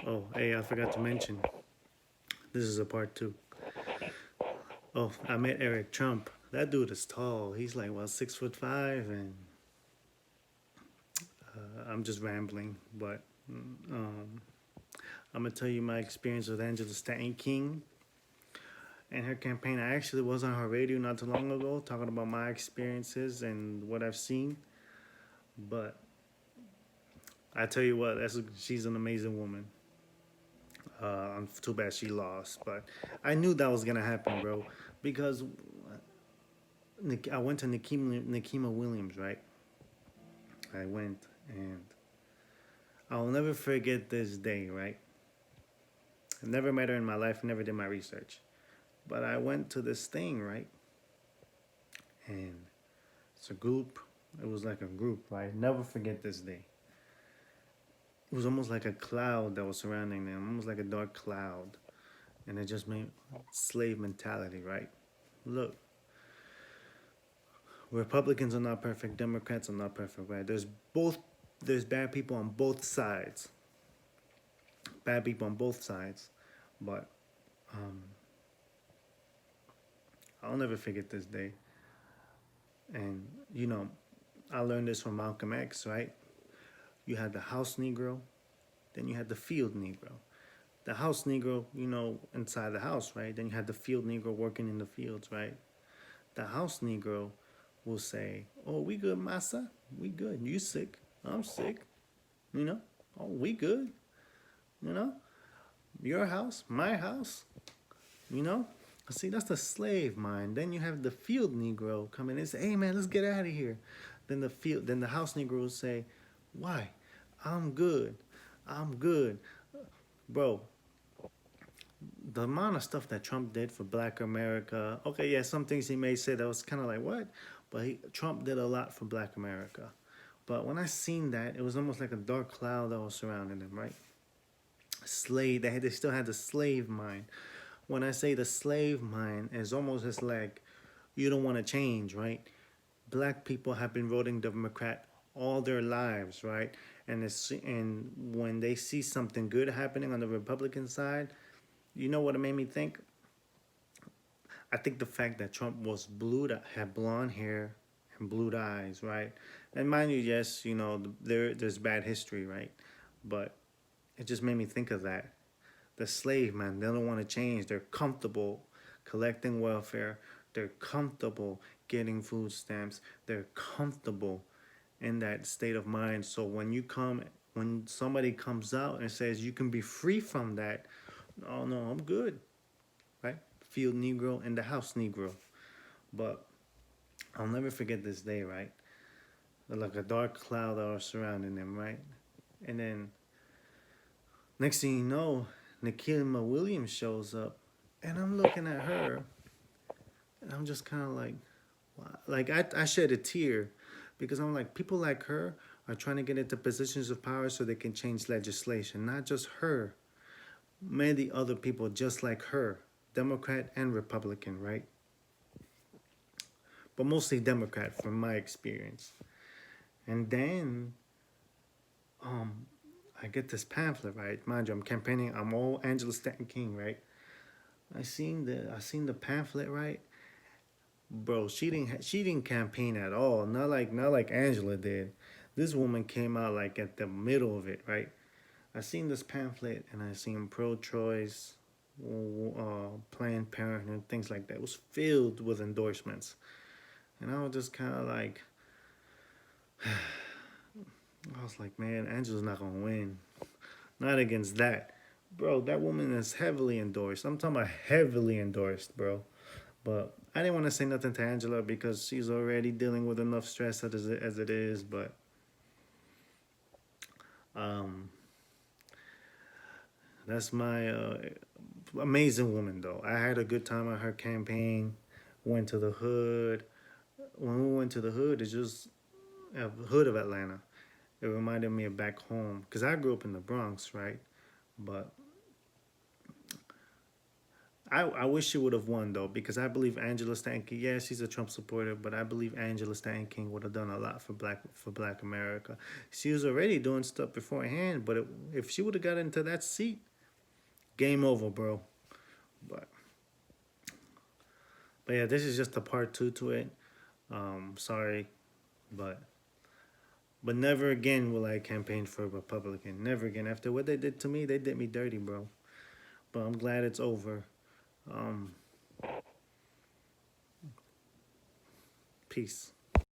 Oh, hey, I forgot to mention. This is a part two. Oh, I met Eric Trump. That dude is tall. He's like, well, 6'5", and I'm just rambling. But um, I'm gonna tell you my experience with Angela Stanton King and her campaign. I actually was on her radio not too long ago, talking about my experiences and what I've seen. But I tell you what, she's an amazing woman. I'm too bad she lost, but I knew that was gonna happen, bro, because I went to Nikema Williams, right? I went, and I'll never forget this day, right? I never met her in my life, never did my research, but I went to this thing, right? And it's a group. It was like a group, right? Never forget this day. It was almost like a cloud that was surrounding them, almost like a dark cloud, and it just made slave mentality, right? Look, Republicans are not perfect. Democrats are not perfect, right? There's bad people on both sides. Bad people on both sides. But I'll never forget this day. And I learned this from Malcolm X, right? You had the house Negro, then you had the field Negro. The house Negro, inside the house, right? Then you had the field Negro working in the fields, right? The house Negro will say, "Oh, we good, massa. We good. You sick? I'm sick. You know? Oh, we good. You know? Your house, my house. You know?" See, that's the slave mind. Then you have the field Negro come in and say, "Hey, man, let's get out of here." Then the house Negro will say, "Why? I'm good. I'm good, bro." The amount of stuff that Trump did for Black America. Okay, yeah, some things he may say that was kind of like what, but Trump did a lot for Black America. But when I seen that, it was almost like a dark cloud that was surrounding him, right? Slave. They still had the slave mind. When I say the slave mind, it's almost just like you don't want to change, right? Black people have been voting Democrat all their lives, right? And when they see something good happening on the Republican side, you know what it made me think? I think the fact that Trump was blue, that had blonde hair and blue eyes, right? And mind you, yes, there's bad history, right? But it just made me think of that. The slave man, they don't want to change. They're comfortable collecting welfare. They're comfortable getting food stamps. They're comfortable in that state of mind. So when somebody comes out and says you can be free from that, oh no, I'm good, right? Field Negro and the house Negro. But I'll never forget this day, right? Like a dark cloud that was surrounding them, right? And then next thing you know, Nikema Williams shows up, and I'm looking at her, and I'm just kind of like, wow. Like I shed a tear because I'm like, people like her are trying to get into positions of power so they can change legislation. Not just her, many other people just like her, Democrat and Republican, right? But mostly Democrat from my experience. And then um, I get this pamphlet, right? Mind you, I'm campaigning. I'm all Angela Stanton King, right? I seen the pamphlet, right? Bro, she didn't campaign at all. Not like Angela did. This woman came out like at the middle of it, right? I seen this pamphlet and I seen pro-choice, Planned Parenthood, things like that. It was filled with endorsements, and I was just kind of like, I was like, man, Angela's not gonna win. Not against that, bro. That woman is heavily endorsed. I'm talking about heavily endorsed, bro. But I didn't want to say nothing to Angela because she's already dealing with enough stress as it is. But um, that's my amazing woman, though. I had a good time at her campaign. Went to the hood. When we went to the hood, it's just a hood of Atlanta. It reminded me of back home because I grew up in the Bronx, right? But I wish she would have won though, because I believe Angela Stanton. Yeah, she's a Trump supporter, but I believe Angela Stanton King would have done a lot for Black America. She was already doing stuff beforehand, but if she would have got into that seat, game over, bro. But yeah, this is just a part two to it. Sorry, but never again will I campaign for a Republican. Never again. After what they did to me, they did me dirty, bro. But I'm glad it's over. Um, Peace.